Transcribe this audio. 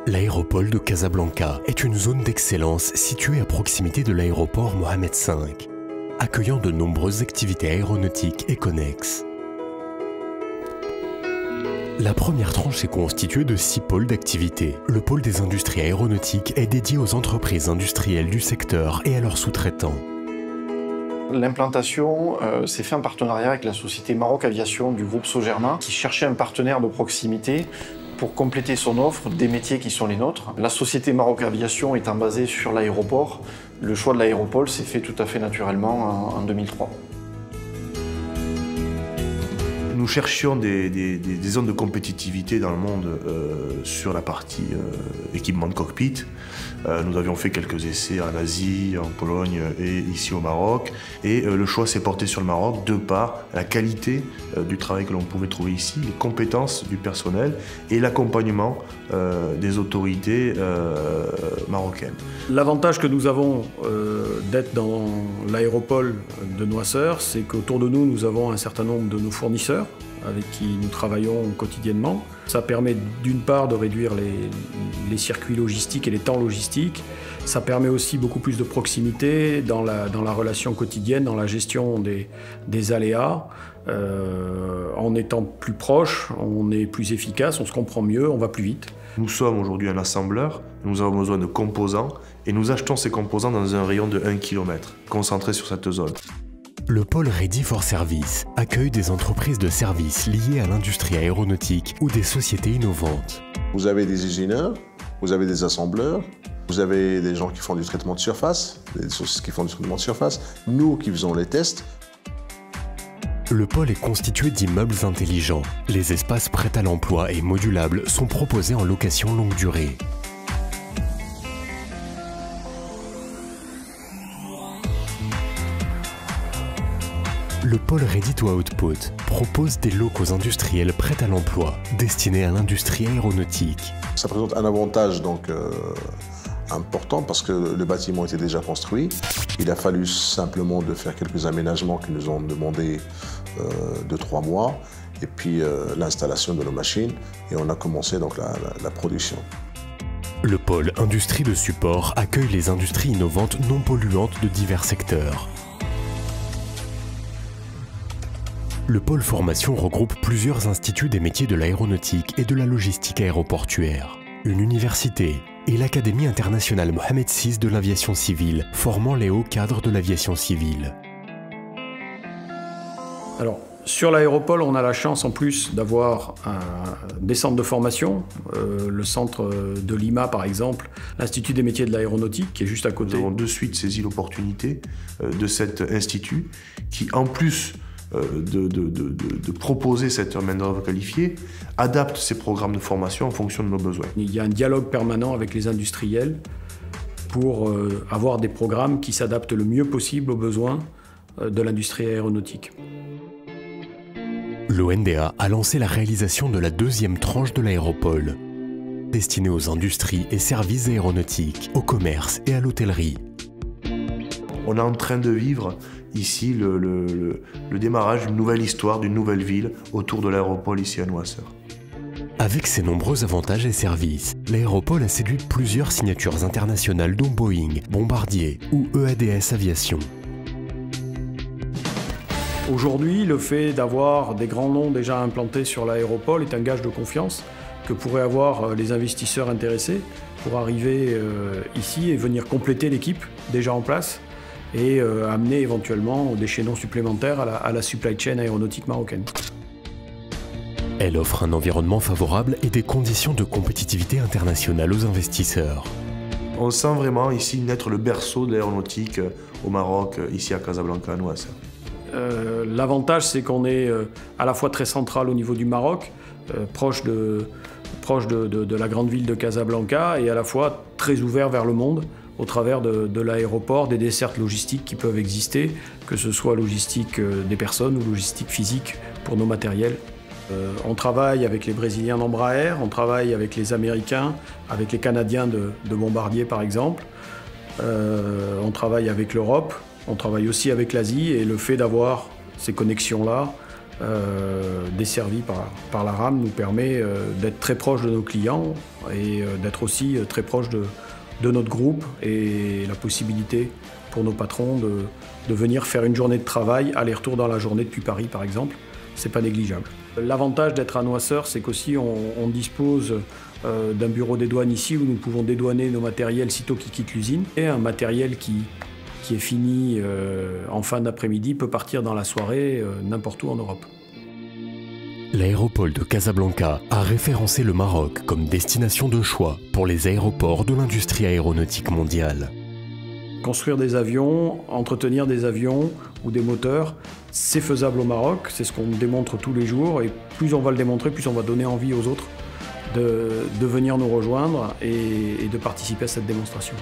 L'aéropole de Casablanca est une zone d'excellence située à proximité de l'aéroport Mohamed V, accueillant de nombreuses activités aéronautiques et connexes. La première tranche est constituée de 6 pôles d'activité. Le pôle des industries aéronautiques est dédié aux entreprises industrielles du secteur et à leurs sous-traitants. L'implantation s'est faite en partenariat avec la société Maroc Aviation du groupe Sogerma, qui cherchait un partenaire de proximité pour compléter son offre des métiers qui sont les nôtres. La société Maroc Aviation étant basée sur l'aéroport, le choix de l'aéropole s'est fait tout à fait naturellement en 2003. Nous cherchions des zones de compétitivité dans le monde sur la partie équipement de cockpit. Nous avions fait quelques essais en Asie, en Pologne et ici au Maroc. Et le choix s'est porté sur le Maroc de par la qualité du travail que l'on pouvait trouver ici, les compétences du personnel et l'accompagnement des autorités marocaines. L'avantage que nous avons d'être dans l'aéropole de Noisseur, c'est qu'autour de nous, nous avons un certain nombre de nos fournisseurs avec qui nous travaillons quotidiennement. Ça permet d'une part de réduire les circuits logistiques et les temps logistiques. Ça permet aussi beaucoup plus de proximité dans la relation quotidienne, dans la gestion des aléas. En étant plus proche, on est plus efficace, on se comprend mieux, on va plus vite. Nous sommes aujourd'hui un assembleur, nous avons besoin de composants et nous achetons ces composants dans un rayon de 1 km, concentré sur cette zone. Le pôle Ready for Service accueille des entreprises de services liées à l'industrie aéronautique ou des sociétés innovantes. Vous avez des usineurs, vous avez des assembleurs, vous avez des gens qui font du traitement de surface, des sociétés qui font du traitement de surface, nous qui faisons les tests. Le pôle est constitué d'immeubles intelligents. Les espaces prêts à l'emploi et modulables sont proposés en location longue durée. Le pôle Ready to Output propose des locaux industriels prêts à l'emploi, destinés à l'industrie aéronautique. Ça présente un avantage donc important parce que le bâtiment était déjà construit. Il a fallu simplement de faire quelques aménagements qui nous ont demandé 2-3 mois et puis l'installation de nos machines et on a commencé donc la production. Le pôle Industrie de support accueille les industries innovantes non polluantes de divers secteurs. Le pôle formation regroupe plusieurs instituts des métiers de l'aéronautique et de la logistique aéroportuaire, une université et l'Académie internationale Mohamed VI de l'aviation civile, formant les hauts cadres de l'aviation civile. Alors, sur l'aéropole, on a la chance en plus d'avoir des centres de formation, le centre de Lima par exemple, l'Institut des métiers de l'aéronautique qui est juste à côté. Nous avons de suite saisi l'opportunité de cet institut qui, en plus de proposer cette main-d'œuvre qualifiée, adapte ses programmes de formation en fonction de nos besoins. Il y a un dialogue permanent avec les industriels pour avoir des programmes qui s'adaptent le mieux possible aux besoins de l'industrie aéronautique. L'ONDA a lancé la réalisation de la 2e tranche de l'aéropole, destinée aux industries et services aéronautiques, au commerce et à l'hôtellerie. On est en train de vivre ici le démarrage d'une nouvelle histoire, d'une nouvelle ville autour de l'aéropole ici à Noisseur. Avec ses nombreux avantages et services, l'aéropole a séduit plusieurs signatures internationales dont Boeing, Bombardier ou EADS Aviation. Aujourd'hui, le fait d'avoir des grands noms déjà implantés sur l'aéropole est un gage de confiance que pourraient avoir les investisseurs intéressés pour arriver ici et venir compléter l'équipe déjà en place et amener éventuellement des chaînons supplémentaires à la supply chain aéronautique marocaine. Elle offre un environnement favorable et des conditions de compétitivité internationale aux investisseurs. On sent vraiment ici naître le berceau de l'aéronautique au Maroc, ici à Casablanca, à Noisseur. L'avantage, c'est qu'on est à la fois très central au niveau du Maroc, proche de la grande ville de Casablanca, et à la fois très ouvert vers le monde au travers de l'aéroport, des dessertes logistiques qui peuvent exister, que ce soit logistique des personnes ou logistique physique pour nos matériels. On travaille avec les Brésiliens d'Embraer, on travaille avec les Américains, avec les Canadiens de Bombardier par exemple. On travaille avec l'Europe On travaille aussi avec l'Asie et le fait d'avoir ces connexions-là desservies par la RAM nous permet d'être très proche de nos clients et d'être aussi très proche de notre groupe et la possibilité pour nos patrons de venir faire une journée de travail, aller-retour dans la journée depuis Paris par exemple, c'est pas négligeable. L'avantage d'être à Noisseur, c'est qu'aussi on dispose d'un bureau des douanes ici où nous pouvons dédouaner nos matériels sitôt qu'ils quittent l'usine. Et un matériel qui est fini en fin d'après-midi peut partir dans la soirée n'importe où en Europe. L'aéroport de Casablanca a référencé le Maroc comme destination de choix pour les aéroports de l'industrie aéronautique mondiale. Construire des avions, entretenir des avions ou des moteurs, c'est faisable au Maroc, c'est ce qu'on démontre tous les jours et plus on va le démontrer, plus on va donner envie aux autres de venir nous rejoindre et de participer à cette démonstration.